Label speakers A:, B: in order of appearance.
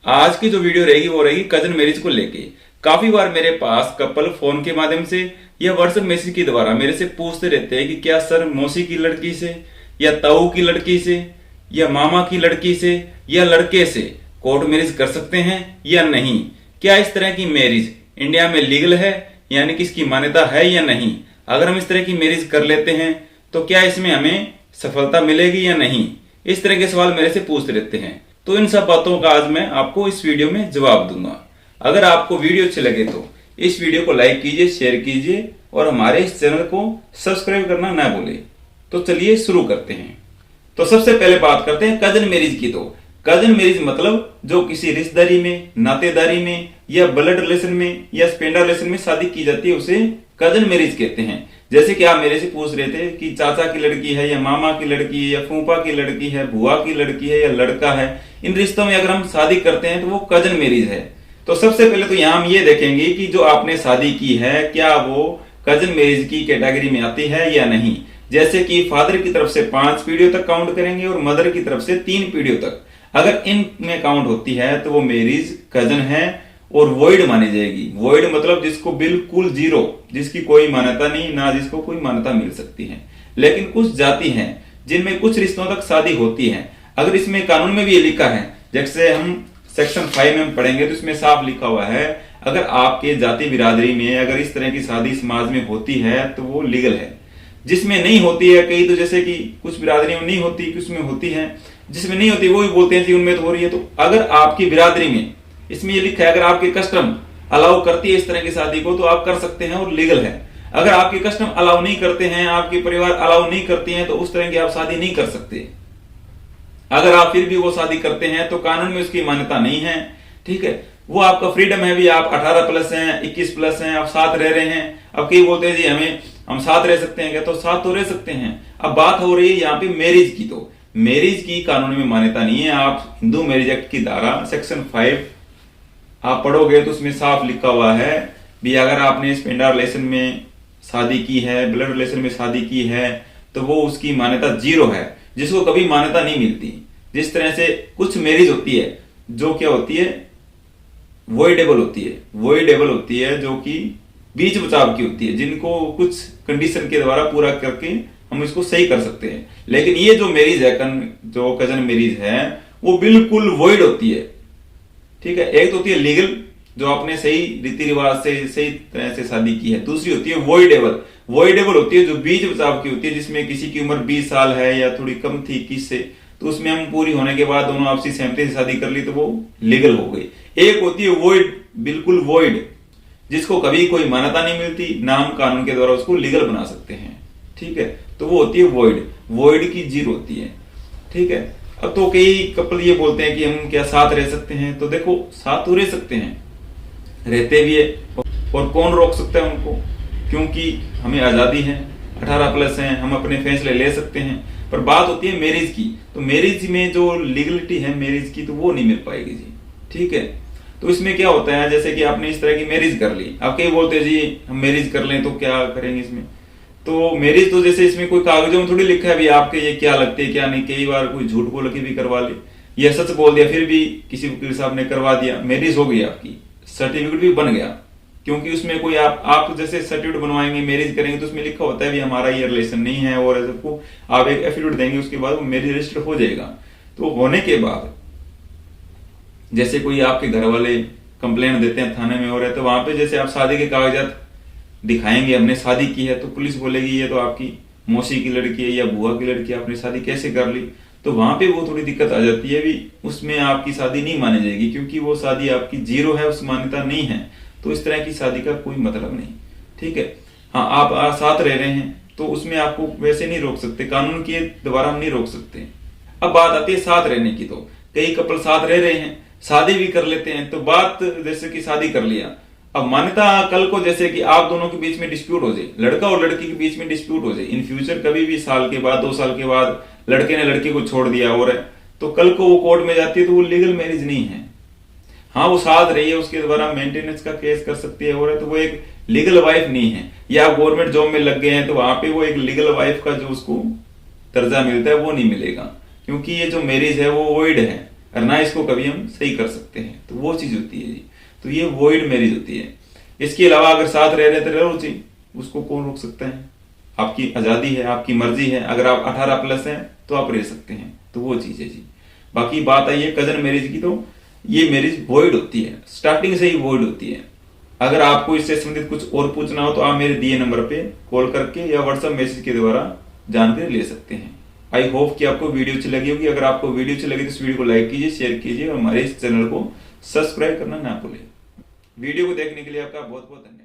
A: आज की जो वीडियो रहेगी वो रहेगी कजन मैरिज को लेके। काफी बार मेरे पास कपल फोन के माध्यम से या व्हाट्सएप मैसेज के द्वारा मेरे से पूछते रहते हैं कि क्या सर मौसी की लड़की से या ताऊ की लड़की से या मामा की लड़की से या लड़के से कोर्ट मैरिज कर सकते हैं या नहीं। क्या इस तरह की मैरिज इंडिया में लीगल है, यानी कि इसकी मान्यता है या नहीं। अगर हम इस तरह की मैरिज कर लेते हैं तो क्या इसमें हमें सफलता मिलेगी या नहीं। इस तरह के सवाल मेरे से पूछते रहते हैं, तो इन सब बातों का आज मैं आपको इस वीडियो में जवाब दूंगा। अगर आपको वीडियो अच्छी लगे तो इस वीडियो को लाइक कीजिए, शेयर कीजिए और हमारे इस चैनल को सब्सक्राइब करना ना भूलें। तो चलिए शुरू करते हैं। तो सबसे पहले बात करते हैं कजन मैरिज की। तो कजन मैरिज मतलब जो किसी रिश्तेदारी में, नातेदारी में या ब्लड रिलेशन में या स्पेंडा रिलेशन में शादी की जाती है उसे कजन मैरिज कहते हैं। जैसे कि आप मेरे से पूछ रहे थे कि चाचा की लड़की है या मामा की लड़की है या फूफा की लड़की है, बुआ की लड़की है या लड़का है, इन रिश्तों में अगर हम शादी करते हैं तो वो कजन मैरिज है। तो सबसे पहले तो यहाँ हम ये देखेंगे कि जो आपने शादी की है क्या वो कजन मैरिज की कैटेगरी में आती है या नहीं। जैसे कि फादर की तरफ से 5 पीढ़ियों तक काउंट करेंगे और मदर की तरफ से 3 पीढ़ियों तक। अगर इनमें काउंट होती है तो वो मैरिज कजन है और वॉइड मानी जाएगी। वॉइड मतलब जिसको बिल्कुल जीरो, जिसकी कोई मान्यता नहीं, ना जिसको कोई मान्यता मिल सकती है। लेकिन कुछ जाति हैं जिनमें कुछ रिश्तों तक शादी होती है। अगर इसमें कानून में भी ये लिखा है, जैसे हम सेक्शन 5 में पढ़ेंगे तो इसमें साफ लिखा हुआ है, अगर आपके जाति बिरादरी में अगर इस तरह की शादी समाज में होती है तो वो लीगल है। जिसमें नहीं होती है, कई तो जैसे कि कुछ बिरादरी में नहीं होती, कुछ में होती है, जिसमें नहीं होती वो भी बोलते हैं कि उनमें तो हो रही है। तो अगर आपकी बिरादरी में, इसमें ये लिखा है, अगर आपके कस्टम अलाउ करती है इस तरह की शादी को तो आप कर सकते हैं और लीगल है। अगर आपके कस्टम अलाउ नहीं करते हैं, आपके परिवार अलाउ नहीं करती हैं, तो उस तरह की आप शादी नहीं कर सकते। अगर आप फिर भी वो शादी करते हैं तो कानून में उसकी मान्यता नहीं है। ठीक है, वो आपका फ्रीडम है भी, आप 18 प्लस हैं, 21 प्लस हैं, आप साथ रह रहे हैं। अब कई बोलते हैं जी हम साथ रह सकते हैं क्या, तो साथ तो रह सकते हैं। अब बात हो रही है यहाँ पे मैरिज की। तो मैरिज की कानून में मान्यता नहीं है। आप हिंदू मैरिज एक्ट की धारा सेक्शन 5 आप पढ़ोगे तो उसमें साफ लिखा हुआ है भी, अगर आपने स्पेंडा रिलेशन में शादी की है, ब्लड रिलेशन में शादी की है, तो वो उसकी मान्यता जीरो है, जिसको कभी मान्यता नहीं मिलती। जिस तरह से कुछ मैरिज होती है जो क्या होती है, वॉइडेबल होती है। वॉइडेबल होती है जो कि बीच बचाव की होती है, जिनको कुछ कंडीशन के द्वारा पूरा करके हम इसको सही कर सकते हैं। लेकिन ये जो मैरिज है, जो कजन मैरिज है, वो बिल्कुल वॉइड होती है। ठीक है, एक तो होती है लीगल, जो आपने सही रीति रिवाज से सही तरह से शादी की है। दूसरी होती है वॉइडेबल। वॉइडेबल होती है जो बीच बचाव की होती है, जिसमें किसी की उम्र 20 साल है या थोड़ी कम थी 21 से, तो उसमें हम पूरी होने के बाद दोनों आपसी सहमति से शादी कर ली तो वो लीगल हो गई। एक होती है वॉइड, बिल्कुल वॉइड, जिसको कभी कोई मान्यता नहीं मिलती, ना हम कानून के द्वारा उसको लीगल बना सकते हैं। ठीक है, तो वो होती है वॉइड। वॉइड की जीरो होती है। ठीक है, अब तो कई कपल ये बोलते हैं कि हम क्या साथ रह सकते हैं। तो देखो, साथ तो रह सकते हैं, रहते भी है, और कौन रोक सकता है उनको, क्योंकि हमें आजादी है, 18 प्लस हैं, हम अपने फैसले ले सकते हैं। पर बात होती है मैरिज की, तो मैरिज में जो लीगलिटी है मैरिज की, तो वो नहीं मिल पाएगी जी। ठीक है, तो इसमें क्या होता है, जैसे कि आपने इस तरह की मैरिज कर ली, आप कई बोलते हैं जी हम मैरिज कर लें तो क्या करेंगे इसमें। तो मैरिज तो जैसे इसमें कोई कागजों में थोड़ी लिखा है भी आपके ये क्या लगते हैं क्या नहीं। कई बार कोई झूठ बोल के भी करवा ले या सच बोल दिया, फिर भी किसी वकील साहब ने करवा दिया, मैरिज हो गई आपकी, सर्टिफिकेट भी बन गया। क्योंकि उसमें कोई आप जैसे सर्टिफिकेट बनवाएंगे, मैरिज करेंगे, तो उसमें लिखा होता है भी हमारा ये रिलेशन नहीं है, और सबको आप एक एफिडेविट देंगे, उसके बाद वो मैरिज रजिस्टर हो जाएगा। तो होने के बाद जैसे कोई आपके घर वाले कंप्लेंट देते हैं थाने में हो रहे, तो वहां पे जैसे आप शादी के कागजात दिखाएंगे, हमने शादी की है, तो पुलिस बोलेगी ये तो आपकी मौसी की लड़की है या बुआ की लड़की है, आपने शादी कैसे कर ली। तो वहां पे वो थोड़ी दिक्कत आ जाती है भी, उसमें आपकी शादी नहीं मानी जाएगी, क्योंकि वो शादी आपकी जीरो है, उस मान्यता नहीं है। तो इस तरह की शादी का कोई मतलब नहीं। ठीक है, हाँ आप साथ रह रहे हैं तो उसमें आपको वैसे नहीं रोक सकते, कानून के द्वारा हम नहीं रोक सकते। अब बात आती है साथ रहने की। तो कई कपल साथ रह रहे हैं, शादी भी कर लेते हैं। तो बात जैसे कि शादी कर लिया, अब मान्यता कल को जैसे कि आप दोनों के बीच में डिस्प्यूट हो जाए, लड़का और लड़की के बीच में डिस्प्यूट हो जाए, इन फ्यूचर कभी भी साल के बाद 2 साल के बाद लड़के ने लड़की को छोड़ दिया और तो कल को वो कोर्ट में जाती है तो वो लीगल मैरिज नहीं है। हाँ वो साथ रही है, उसके द्वारा मेंटेनेंस का केस कर सकती है, और तो वो एक लीगल वाइफ नहीं है। या आप गवर्नमेंट जॉब में लग गए हैं तो वहां पे वो एक लीगल वाइफ का जो उसको दर्जा मिलता है वो नहीं मिलेगा, क्योंकि ये जो मैरिज है वो वॉइड है। और ना इसको कभी हम सही कर सकते हैं। तो वो चीज होती है जी। तो ये वॉइड मैरिज होती है। इसके अलावा अगर साथ रह रहे तो रहो जी, उसको कौन रोक सकता है? आपकी आजादी है, आपकी मर्जी है। अगर आप 18+ हैं तो आप रह सकते हैं। तो वो चीज है जी। बाकी बात आई है कजन मैरिज की, तो ये मैरिज वॉइड होती है, स्टार्टिंग से ही वॉइड होती है। अगर आपको इससे संबंधित कुछ और पूछना हो तो आप मेरे दिए नंबर पे कॉल करके या व्हाट्सएप मैसेज के द्वारा जानकारी ले सकते हैं। आई होप कि आपको वीडियो अच्छी लगी होगी। अगर आपको वीडियो अच्छी लगी तो इस वीडियो को लाइक कीजिए, शेयर कीजिए और हमारे इस चैनल को सब्सक्राइब करना ना भूलें। वीडियो को देखने के लिए आपका बहुत बहुत धन्यवाद।